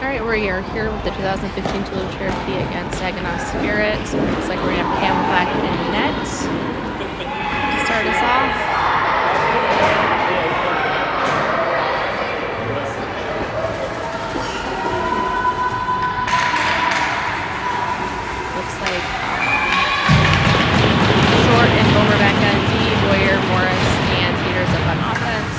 Alright, we are here with the 2015 Toledo Cherokee against Saginaw Spirit. So it looks like we're going to have Camelback in net to start us off. Looks like Short and Bomer back on D, Boyer, Morris, and Peters up on offense.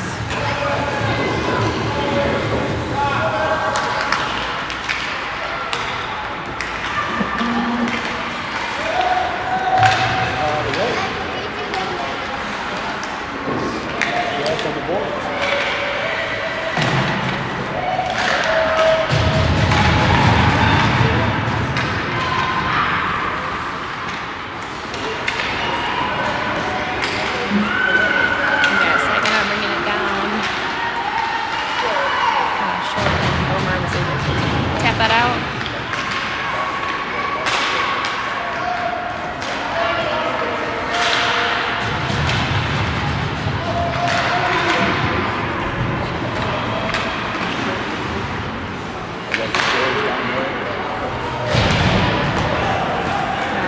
That out.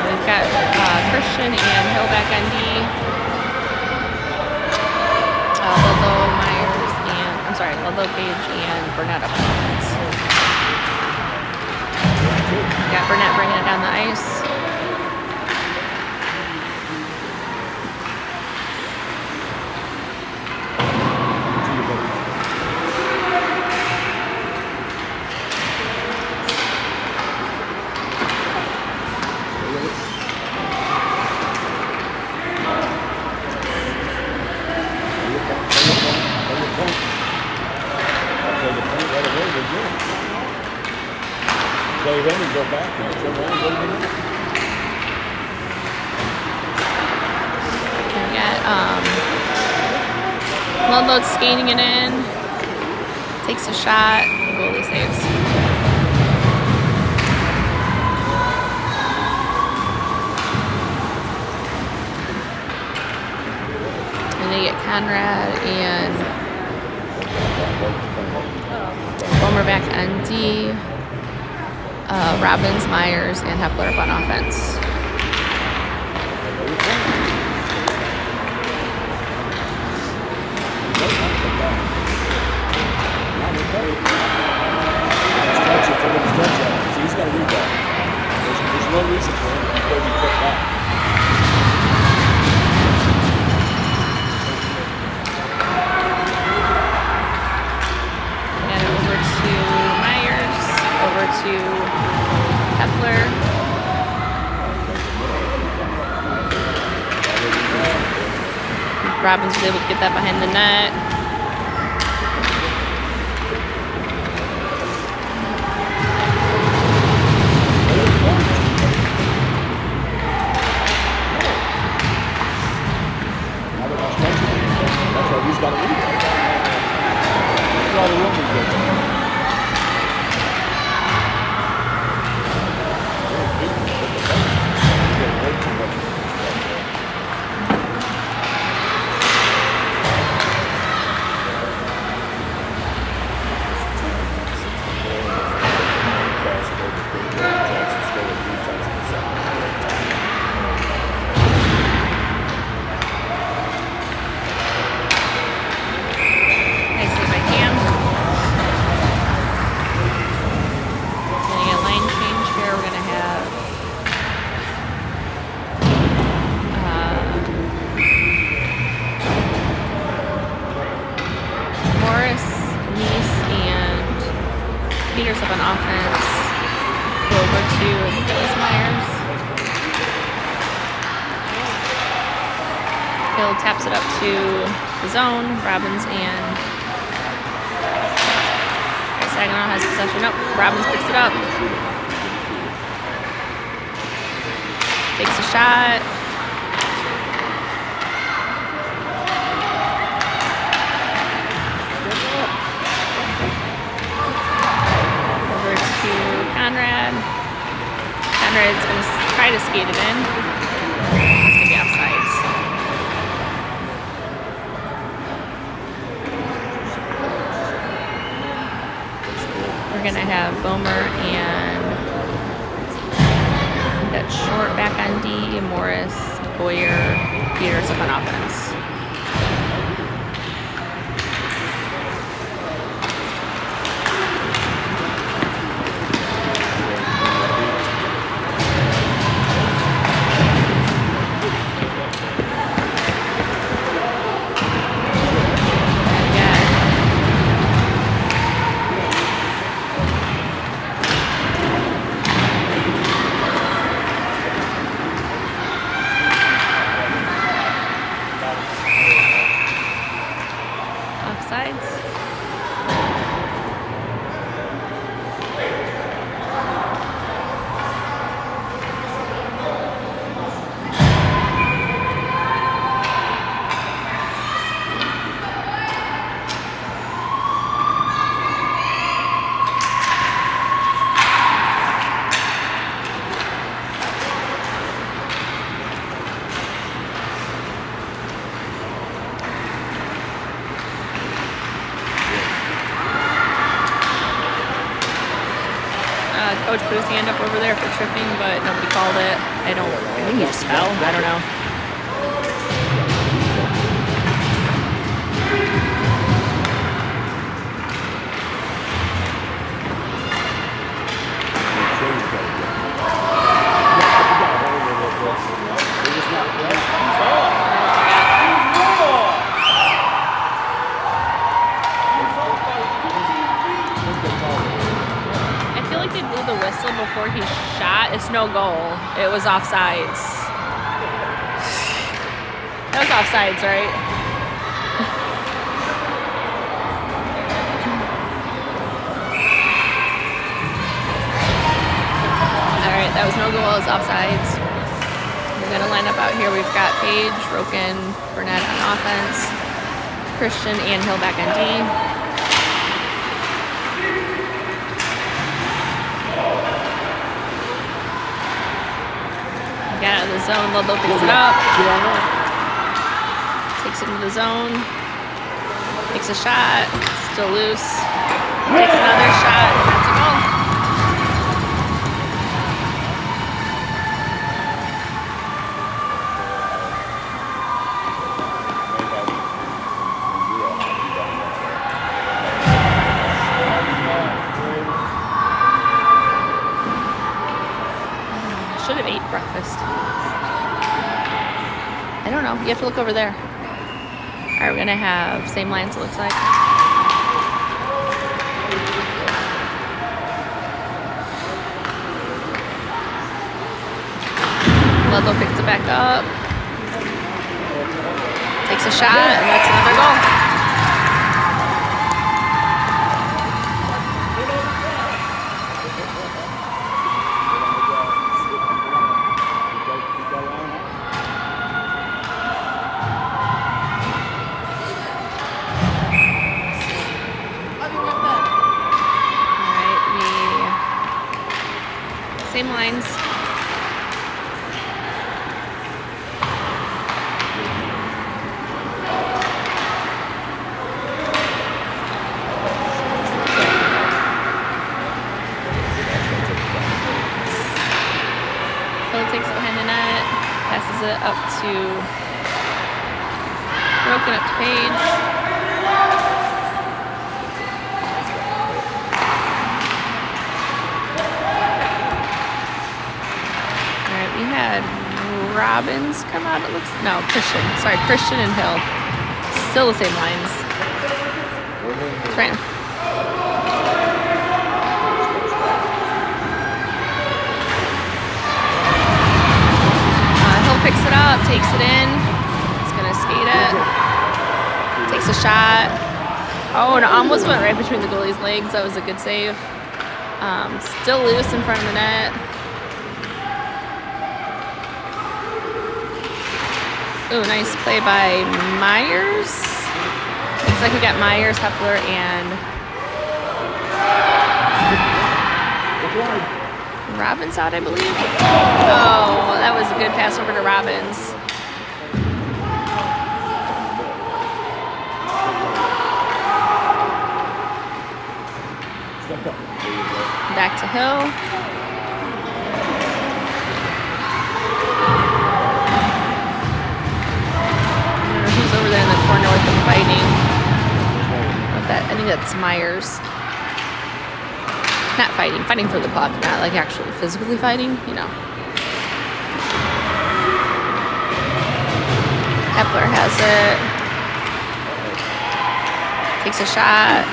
We've got Christian and Hill back on D. Ludlow, Page, and Burnett up on offense. Got Burnett bringing it down the ice. Play him and go back and turn around and go to the We got Ludlow skating it in, takes a shot, goalie saves. And they get Conrad and Bomer back on D. Robbins, Myers, and Hepler up on offense. He's got to read that. There's no reason for him to be put back. And over to Myers, over to Hepler. Robbins was able to get that behind the net. That's why he's got to read that. That's why the room is good. Peters up on offense. Go over to, I think that was Myers. Hill taps it up to the zone. Robbins and Saginaw has possession. Nope, Robbins picks it up. Takes a shot. Conrad. Conrad's going to try to skate it in. It's going to be offsides. We're going to have Bomer and that Short back on D, Morris, Boyer, Peters up on offense. Coach put his hand up over there for tripping, but nobody called it. I think he just fell. I don't know. Before he shot, it's no goal. It was offsides. That was offsides, right? All right, that was no goal. It was offsides. We're gonna line up out here. We've got Page, Roken, Burnett on offense, Christian and Hill back on D. Get out of the zone. Ludlow picks it up. Takes it into the zone. Takes a shot. Still loose. Takes another shot. And that's a goal. Should have ate breakfast. I don't know. You have to look over there. All right, we're gonna have same lines. It looks like. Ludlow picks it back up. Takes a shot, and that's another goal. Same lines. Hill takes it behind the net, passes it up to Broken, up to Page. We had Robbins come out, it looks, no, Christian. Sorry, Christian and Hill. Still the same lines. Trying. Hill picks it up, takes it in. He's gonna skate it. Takes a shot. Oh, and almost went right between the goalie's legs. That was a good save. Still loose in front of the net. Ooh, nice play by Myers. Looks like we got Myers, Hepler, and Robbins out, I believe. Oh, that was a good pass over to Robbins. Back to Hill. I don't know who's over there in the corner with them fighting. I think that's Myers. Not fighting. Fighting for the puck. Not like actually physically fighting, you know. Epler has it. Takes a shot.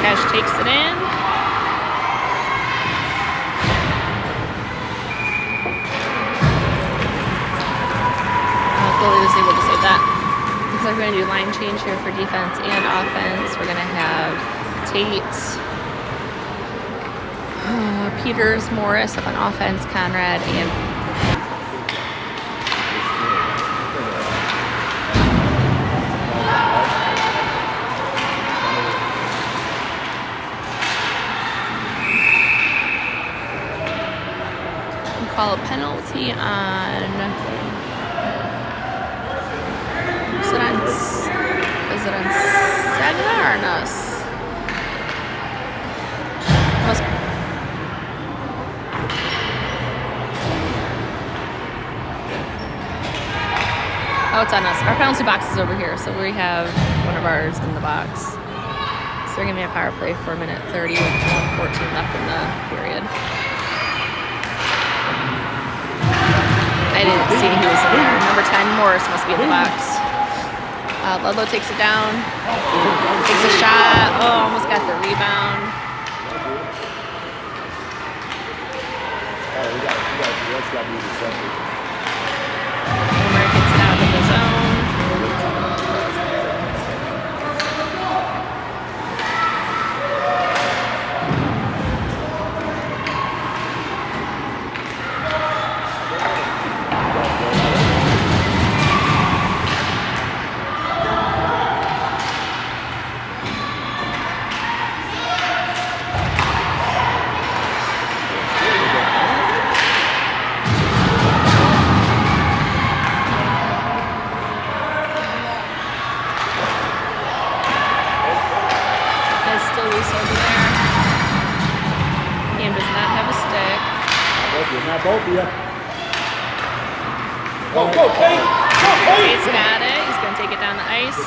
Cash takes it in. Goalie was able to save that. Looks like we're going to do line change here for defense and offense. We're going to have Tate, Peters, Morris up on offense, Conrad, and call a penalty on. Is it on Saginaw or us? Oh, it's on us. Our penalty box is over here, so we have one of ours in the box. So they're giving me a power play for a minute 30 with 1:14 left in the period. I didn't see he was in there. Number 10, Morris must be in the box. Ludlow takes it down. Takes a shot. Oh, almost got the rebound. Homer gets it out of the zone. Both of you. Go, Tate! Go, Tate! Tate's got it. He's going to take it down the ice.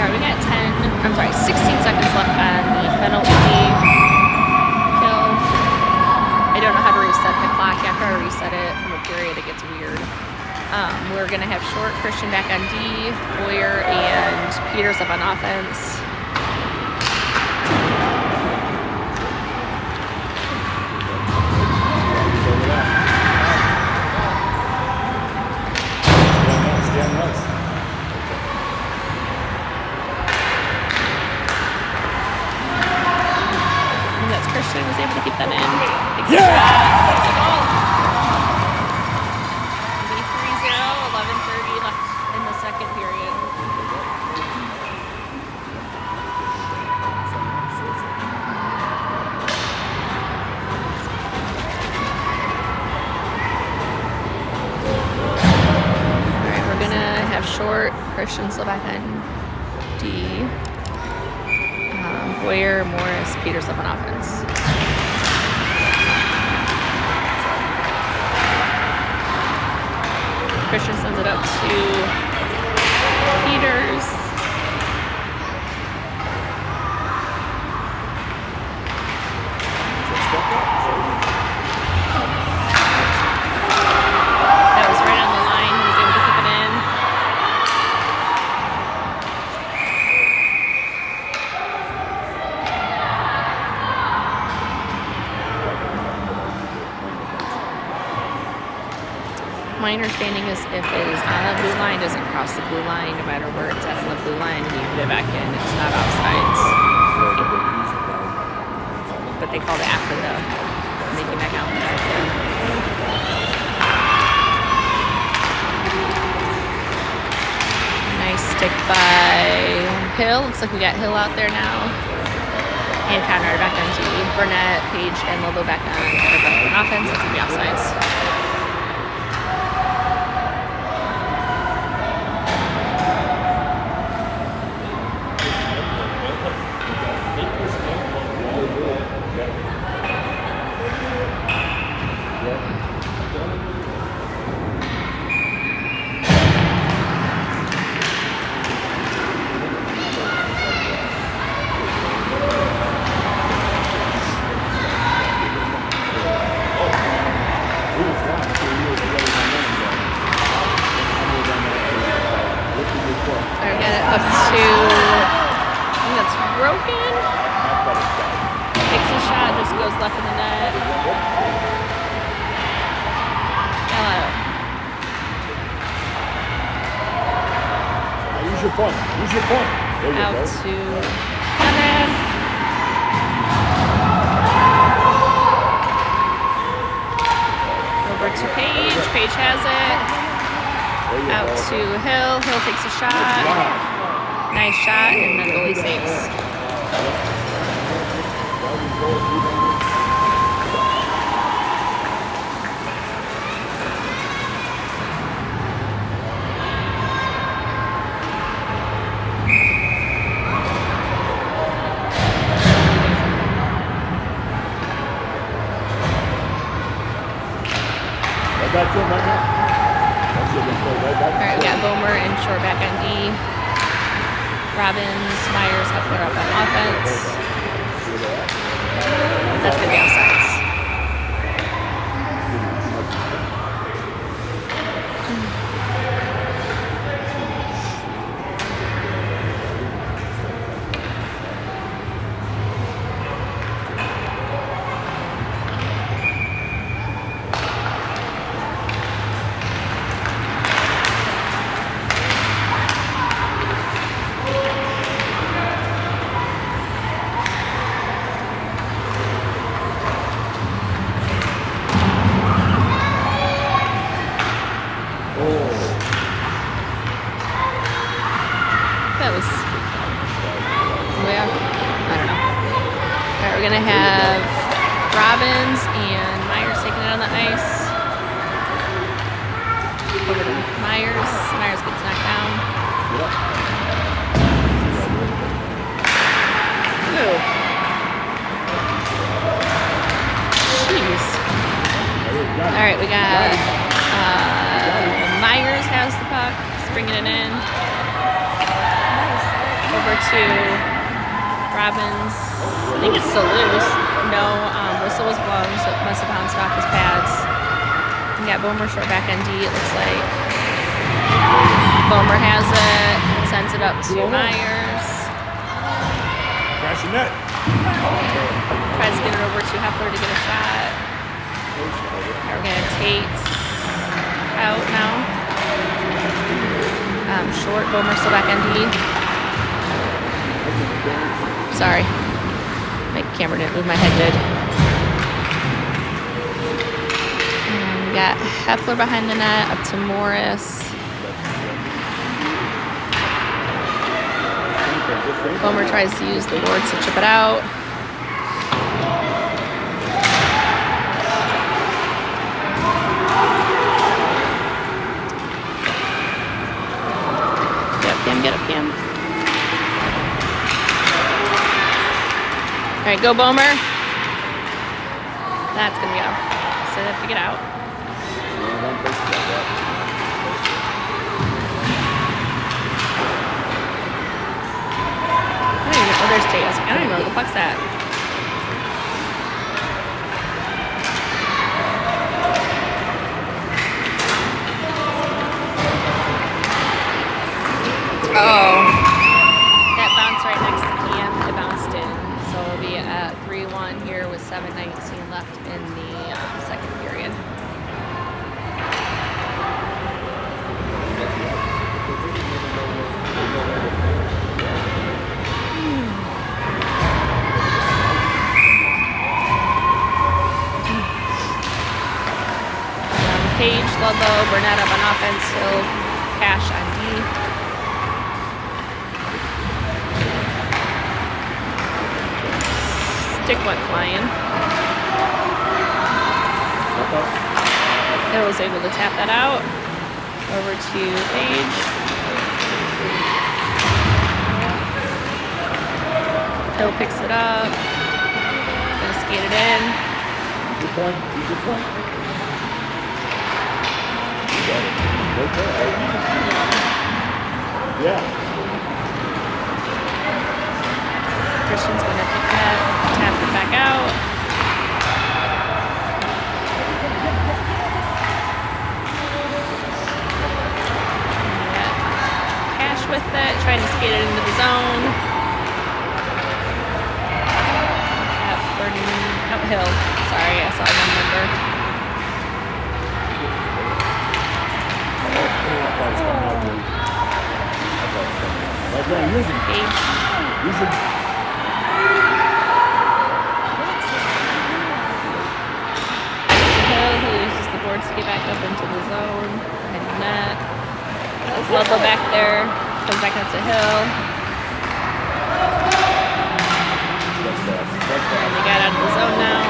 Alright, we got 16 seconds left on the penalty kill. I don't know how to reset the clock. After I reset it from a period, it gets weird. We're going to have Short, Christian back on D, Boyer, and Peters up on offense. Christian still back on D. Boyer, Morris, Peters up on offense. Christian sends it up to Peters. That was right on the line. He was able to keep it in. My understanding is if it is on the blue line, doesn't cross the blue line, no matter where it's at on the blue line, and you put it back in, it's not offsides. But they called it after the making back out. Nice stick by Hill. Looks like we got Hill out there now. And Conrad back on D. Burnett, Page, and Lobo back on offense. That's going to be offsides. Up to, I think that's broken. Takes a shot, just goes left in the net. Use your point. Use your point. There you Out go. to Conrad. Over to Page. Page has it. Out to Hill. Hill takes a shot. Nice shot, and the goalie saves. Right back to him right now. All right, we got Bomer and Short back on D. Robbins, Myers, Heffler up on offense. That's going to be offsides. That was, yeah, I don't know. All right, we're gonna have Robbins and Myers taking it on the ice. Over to Myers. Myers gets knocked down. Ooh. Jeez. All right, we got Myers has the puck. He's bringing it in. Over to Robbins. I think it's still loose. No, whistle was blown, so it must have bounced off his pads. We got Bomer Short back on D, it looks like. Bomer has it, sends it up to Myers. Crash the net. Tries to get it over to Heffler to get a shot. Now we're going to Tate out now. Short, Bomer still back on D. Sorry. My camera didn't move, my head did. And we got Heffler behind the net, up to Morris. Bomer tries to use the boards to chip it out. Cam, get up, Cam. All right, go, Bomer. That's gonna go. So they have to get out. I don't even know. Oh, there's Tate. I was like, I don't even know where the puck's at. Oh, that bounced right next to Cam. It bounced in. So we'll be at 3-1 here with 7:19 left in the second period. Page, Ludlow, Burnett up on offense, Hill, Cash on D. Stick went flying. Hill was able to tap that out. Over to Page. Hill picks it up. Gonna skate it in. Good point. Good point. Yeah. Christian's gonna pick that, tap it back out. Cash with it, trying to skate it into the zone. Uphill. Sorry, I saw one number. Page. Hill, who uses the boards to get back up into the zone. And net. There's Ludlow back there. Comes back up to Hill. And they got out of the zone now.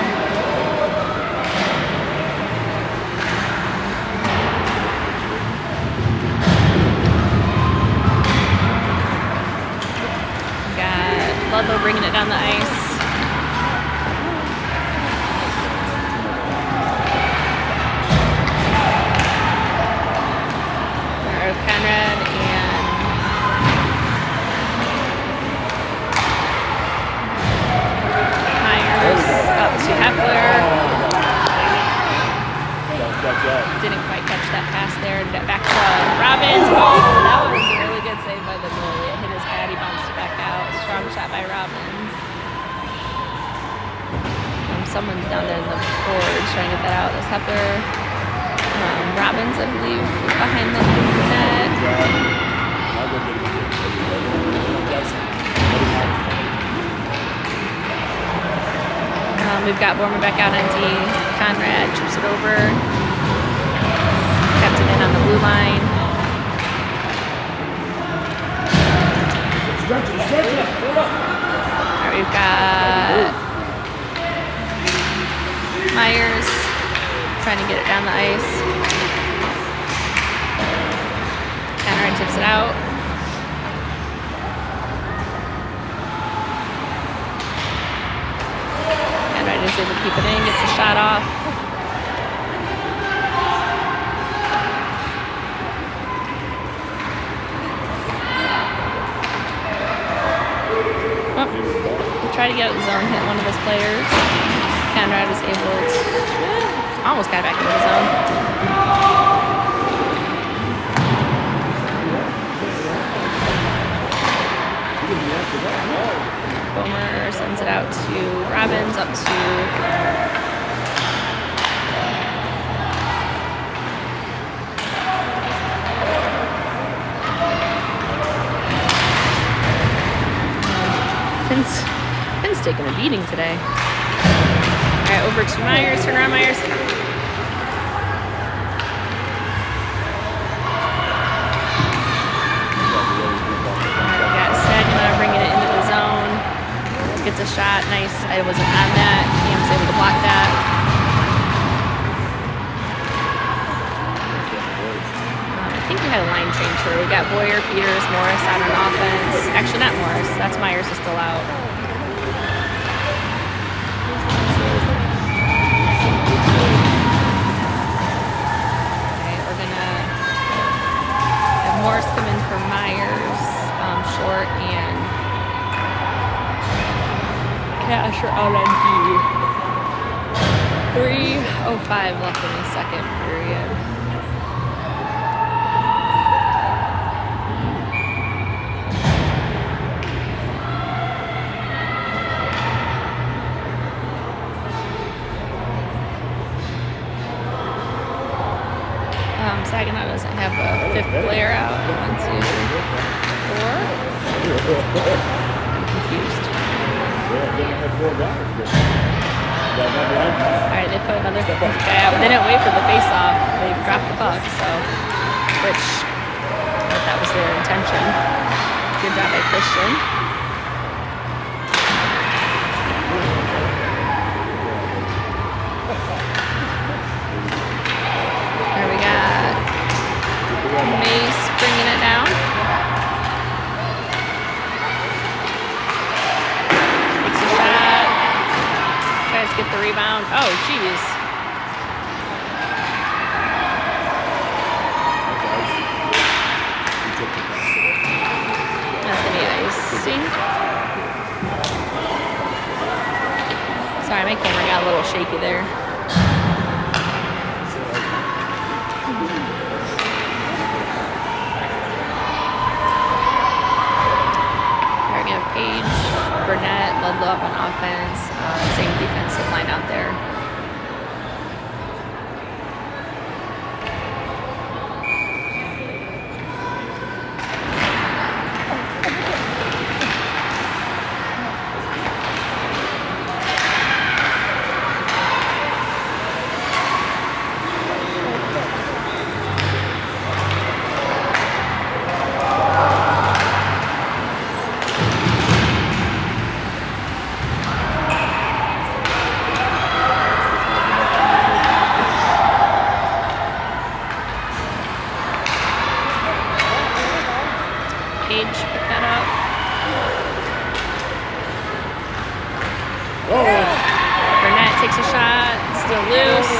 Ludlow bringing it down the ice. There are Conrad and Myers up to Hepler. Didn't quite catch that pass there. Back to Robbins. Oh, that was a really good save by the goalie. It hit his pad, he bounced it back out. Strong shot by Robbins. Someone's down there in the boards trying to get that out. That's Hepler. Robbins, I believe, is behind the net. We've got Borman back out on D. Conrad chips it over. Kept it in on the blue line. Alright, we've got Myers trying to get it down the ice. Conrad tips it out. Conrad is able to keep it in, gets a shot off. Try to get out of the zone, hit one of his players. Conrad is able to almost got back into the zone. Bomer sends it out to Robbins, up to Finn's taking a beating today. All right, over to Myers. Turn around, Myers. Got Saginaw bringing it into the zone. Gets a shot. Nice. I wasn't on that. Cam's able to block that. I think we had a line change here. We got Boyer, Peters, Morris out on offense. Actually, not Morris. That's Myers is still out. Okay, we're gonna have Morris come in for Myers, short, and Cash are out on D. 3:05 left in the second period. Saginaw doesn't have a fifth player out. 1, 2, 4. I'm confused. Alright, they put another guy out. They didn't wait for the face-off. They dropped the puck, so, which, if that was their intention. Good job by Christian. There we got Mace bringing it down. Takes a shot. Tries to get the rebound. Oh, geez. That's going to be icing. Sorry, my camera got a little shaky there. Page, Burnett, Ludlow up on offense, same defensive line out there. Burnett takes a shot, still loose.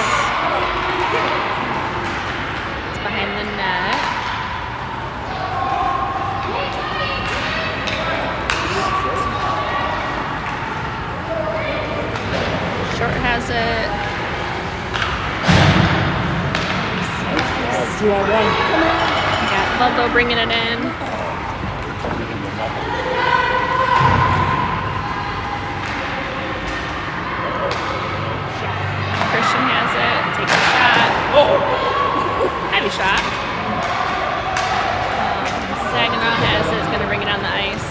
It's behind the net. Short has it. 2-on-1. Got Ludlow bringing it in. Christian has it, takes a shot. Heavy shot. Saginaw has it, it's going to bring it on the ice.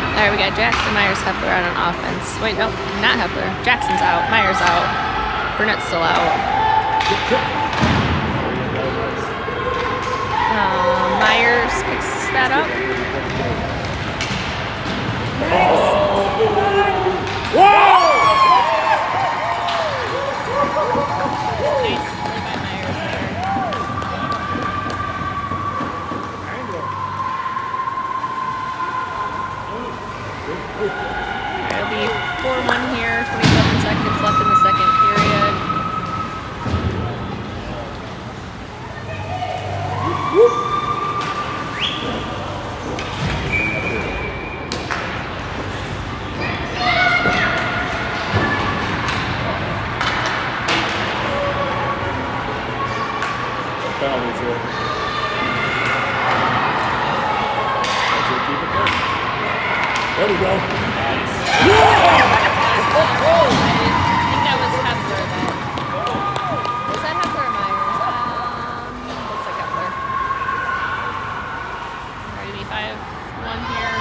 All right, we got Jackson, Myers, Hepler out on offense. Wait, no, not Hepler. Jackson's out. Myers out. Burnett's still out. Myers picks that up. Whoa! Nice play by Myers there. It'll be 4-1 here, 27 seconds left in the second period. Penalties here. That's it, keep it going. There we go. I think that was Hepler though. Was that Hepler or Myers? Looks like Hepler. Ready to be 5-1 here.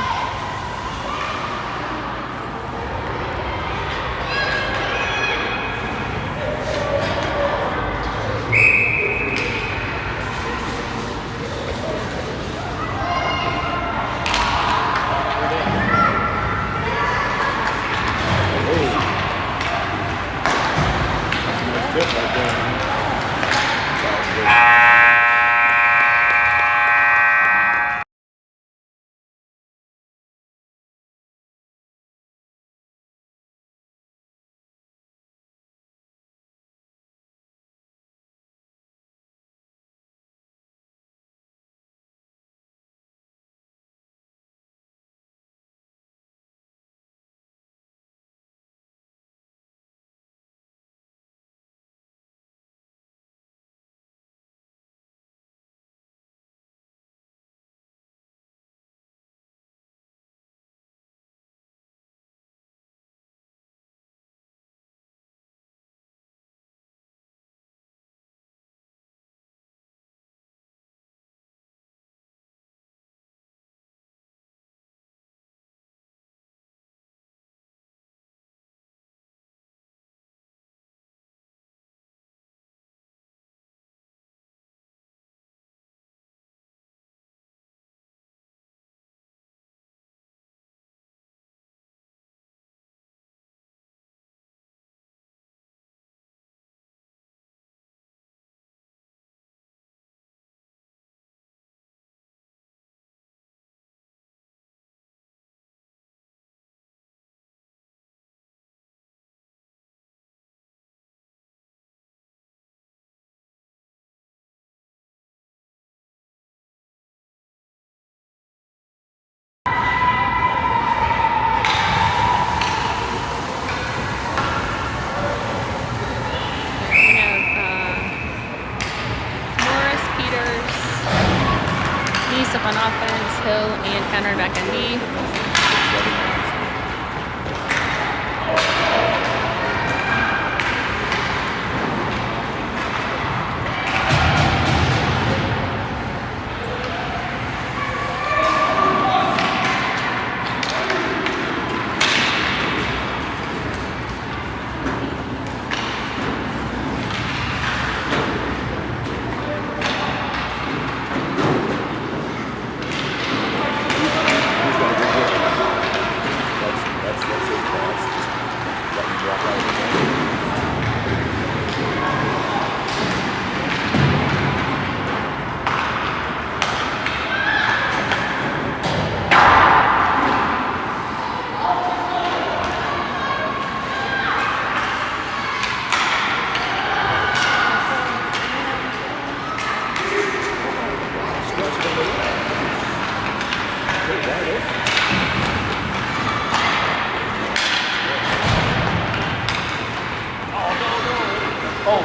Conrad back on D.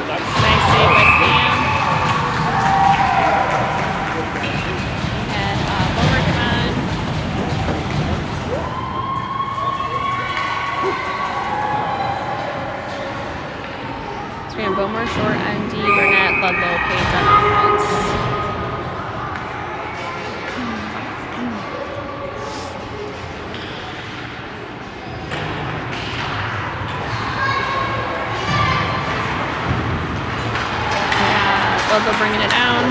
Nice save by Cam. And Boomer, come on. So we have Boomer short on D, Burnett, Ludlow, Page on offense. Ludlow bringing it down.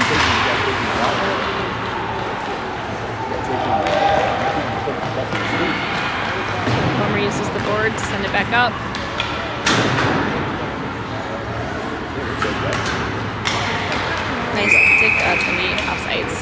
Boomer uses the board to send it back up. Nice stick to me offsides.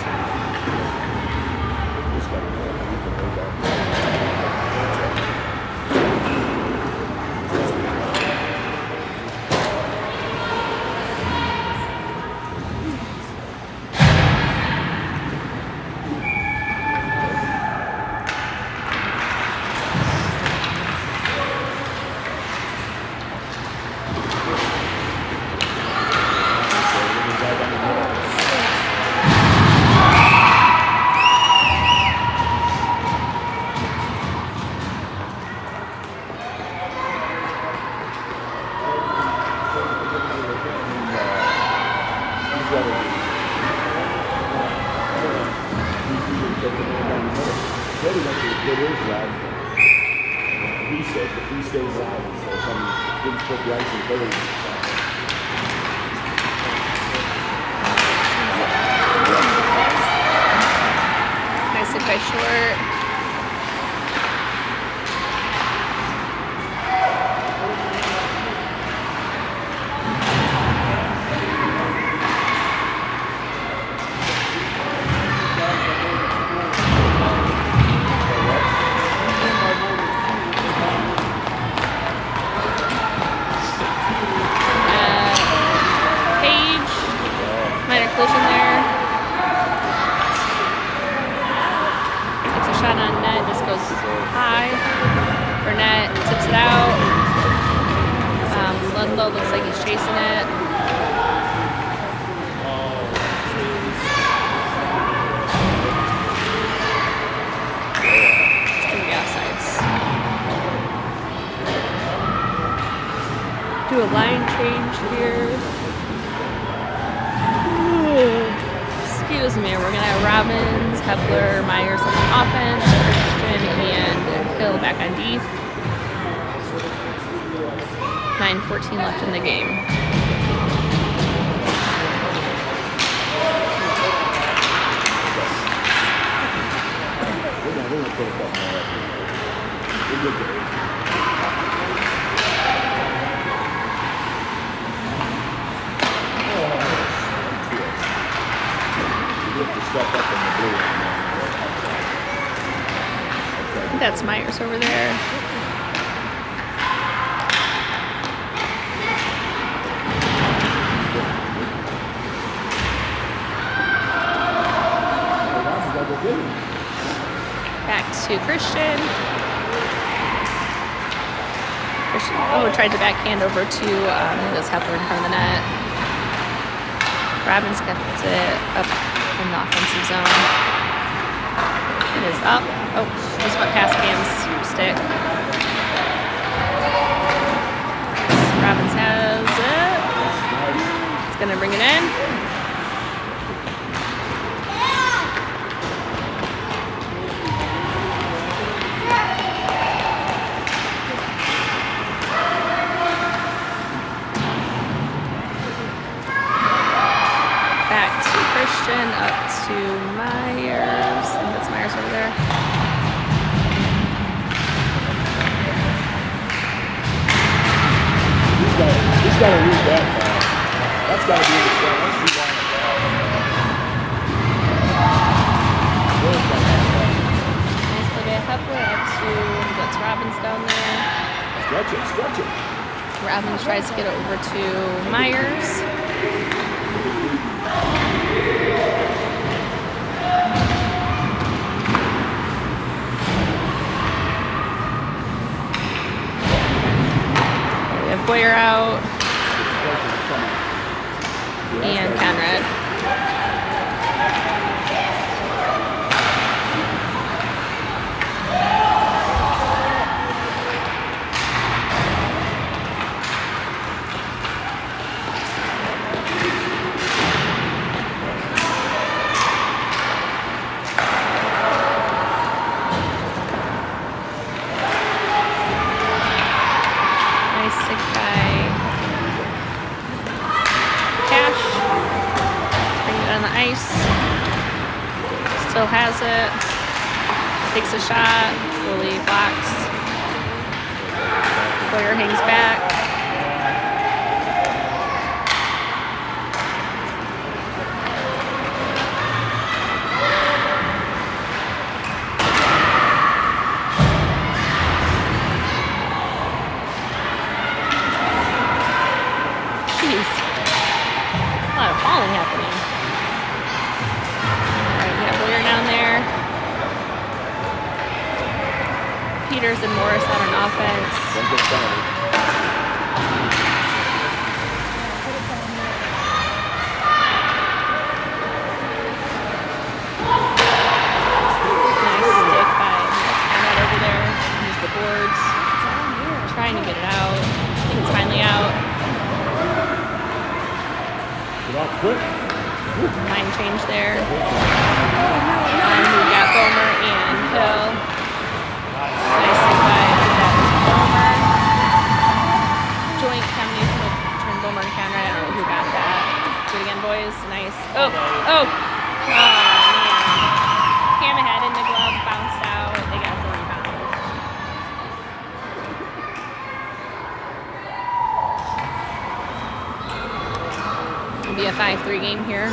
He stays out, so didn't put the ice in third. Nice hit by Short. Collision there. Takes a shot on net, just goes high. Burnett tips it out. Ludlow looks like he's chasing it. It's gonna be offsides. Do a line change here. Excuse me, we're gonna have Robbins, Kepler, Myers on offense, Christian, and Hill back on D. 9:14 left in the game. I think that's Myers over there. Back to Christian. Tried to backhand over to this Hepler in front of the net. Robbins kept it up in the offensive zone. It is up. Oh, just went past Cam's stick. Robbins has it. He's gonna bring it in. Back to Christian, up to Myers. I think that's Myers over there. He's got to read that pass. That's got to be in the front. Let's see why. Nice play by Hepler up to, that's Robbins down there. Stretch it, stretch it. Robbins tries to get it over to Myers. We have Boyer out. And Conrad. Still has it. Takes a shot. Goalie blocks. Boyer hangs back. Jeez. A lot of falling happening. Down there. Peters and Morris out on offense. Nice stick by Conrad over there. Use the boards. Trying to get it out. I think it's finally out. Get off quick. Mind change there. And we got Bomer and Hill. Nice stick by Bomer. Joint combination between Bomer and Conrad. I don't know who got that. Do it again, boys. Nice. Oh, man. Cam ahead in the glove, bounced out. They got the rebound. It'll be a 5-3 game here.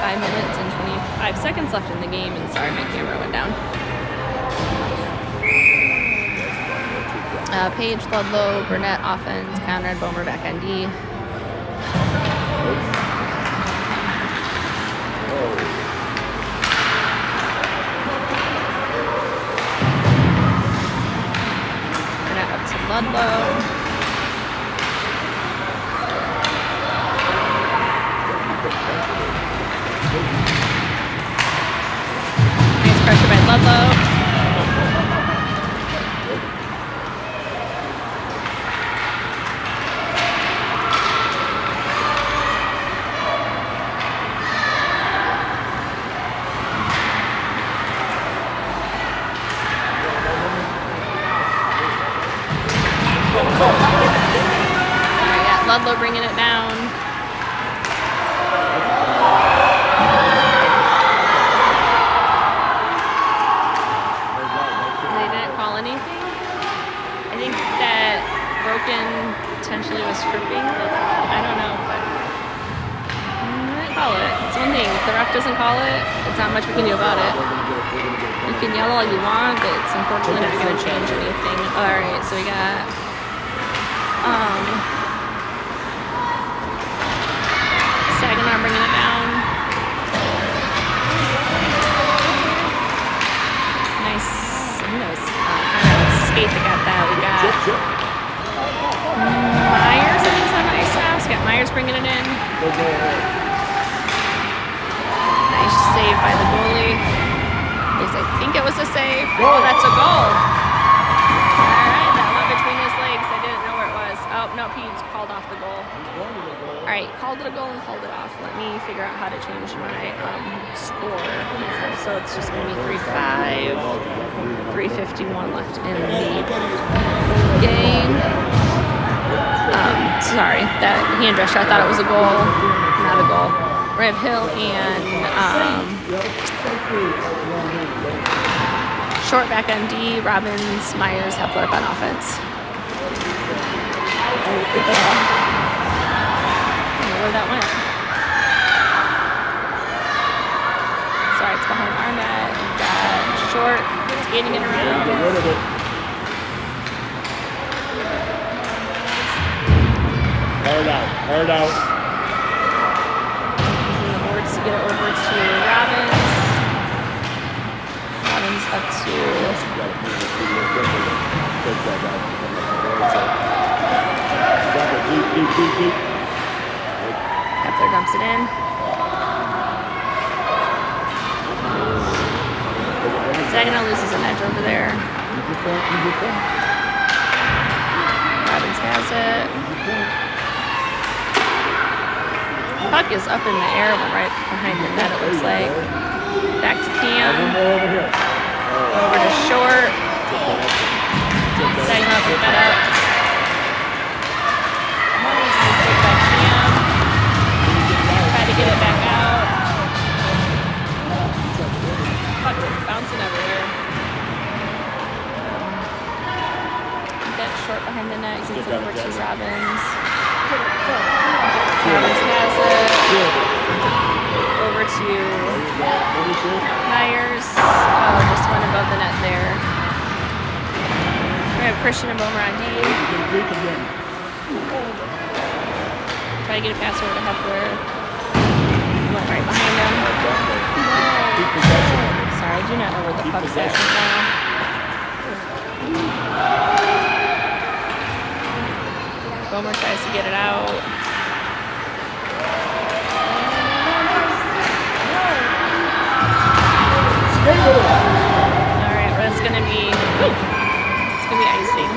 5 minutes and 25 seconds left in the game. And sorry, my camera went down. Page, Ludlow, Burnett offense, Conrad, Bomer back on D. Burnett up to Ludlow. Nice pressure by Ludlow. Ludlow bringing it down. They didn't call anything. I think that Broken potentially was tripping. I don't know, but they didn't call it. It's one thing. If the ref doesn't call it, it's not much we can do about it. You can yell all you want, but it's unfortunately not going to change anything. All right, so we got Saginaw bringing it down. Nice. I think that was kind of a skate that got that. We got Myers, I think it's on ice now. So we got Myers bringing it in. Nice save by the goalie. least I think it was a save. Oh, that's a goal. All right, that went between his legs. I didn't know where it was. Oh, nope, he just called off the goal. All right, called it a goal and called it off. Let me figure out how to change my score here. So it's just going to be 3-5. 3:51 left in the game. Sorry, that hand gesture, I thought it was a goal. Not a goal. We have Hill and Short back on D, Robbins, Myers, Hepler up on offense. I don't know where that went. Sorry, it's behind Arnett. We've got Short skating it around. Hard out. Using the boards to get it over to Robbins. Robbins up to Hepler dumps it in. Saginaw loses an edge over there. Robbins has it. Puck is up in the air, but right behind the net, it looks like. Back to Cam. Over to Short. Saginaw pick that up. Take by Cam. Try to get it back out. Puck is bouncing everywhere. Get Short behind the net. He's over to Robbins. Robbins has it. Over to Myers. Oh, just went above the net there. We have Christian and Bomer on D. Try to get a pass over to Hepler. Went right behind him. Sorry, I do not know where the puck's at right now. Bomer tries to get it out. Alright, well, it's gonna be icing.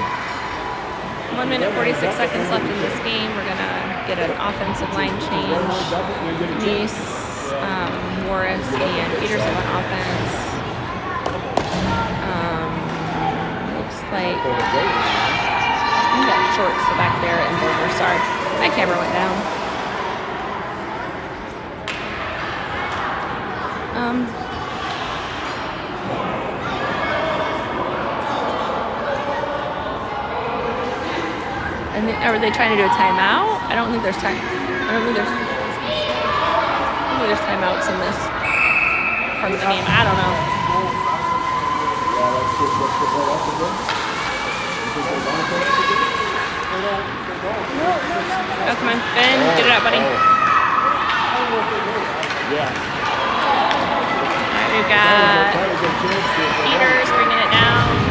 1 minute 46 seconds left in this game. We're gonna get an offensive line change. Nice, Morris, and Peterson on offense. Looks like we got Short so back there and Bomer. Sorry, my camera went down. And are they trying to do a timeout? I don't think there's time. I don't think there's timeouts in this part of the game. I don't know. Oh, come on, Ben, get it out, buddy. Alright, we've got Peters bringing it down.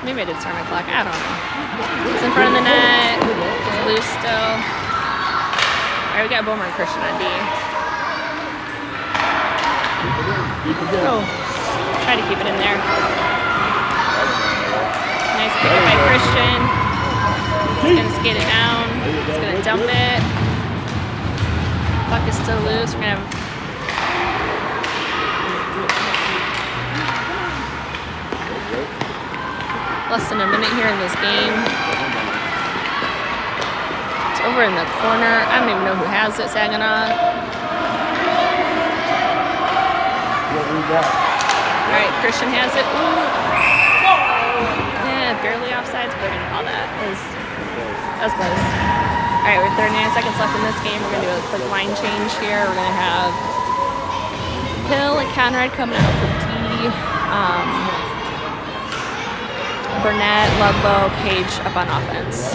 Maybe I did start my clock. I don't know. It's in front of the net. It's loose still. Alright, we got Bomer and Christian on D. Oh, try to keep it in there. Nice pick up by Christian. He's going to skate it down. He's going to dump it. Puck is still loose. We're going to have less than a minute here in this game. It's over in the corner. I don't even know who has it, Saginaw. Alright, Christian has it. Ooh. Yeah, barely offsides, but we're going to call that. That was close. Alright, with 39 seconds left in this game, we're going to do a quick line change here. We're going to have Hill and Conrad coming out for D. Burnett, Ludlow, Page up on offense.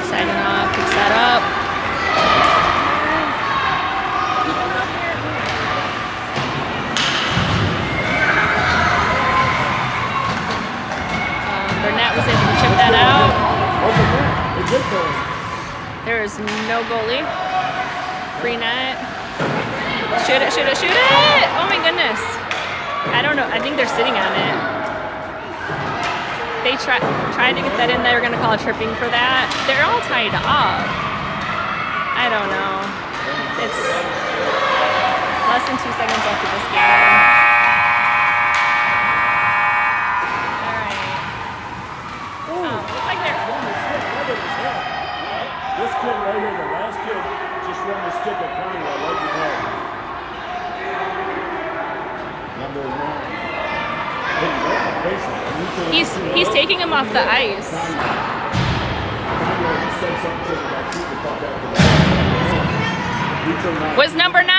Saginaw picks that up. There's no goalie. Free net. Shoot it, shoot it, shoot it! Oh my goodness. I don't know. I think they're sitting on it. They tried to get that in. They were going to call a tripping for that. They're all tied up. I don't know. It's less than 2 seconds left of this game. All right. Looks like they're... This kid right here, the last kid, just run the stick at Conway right behind. Number 9. He's taking him off the ice. Was number 9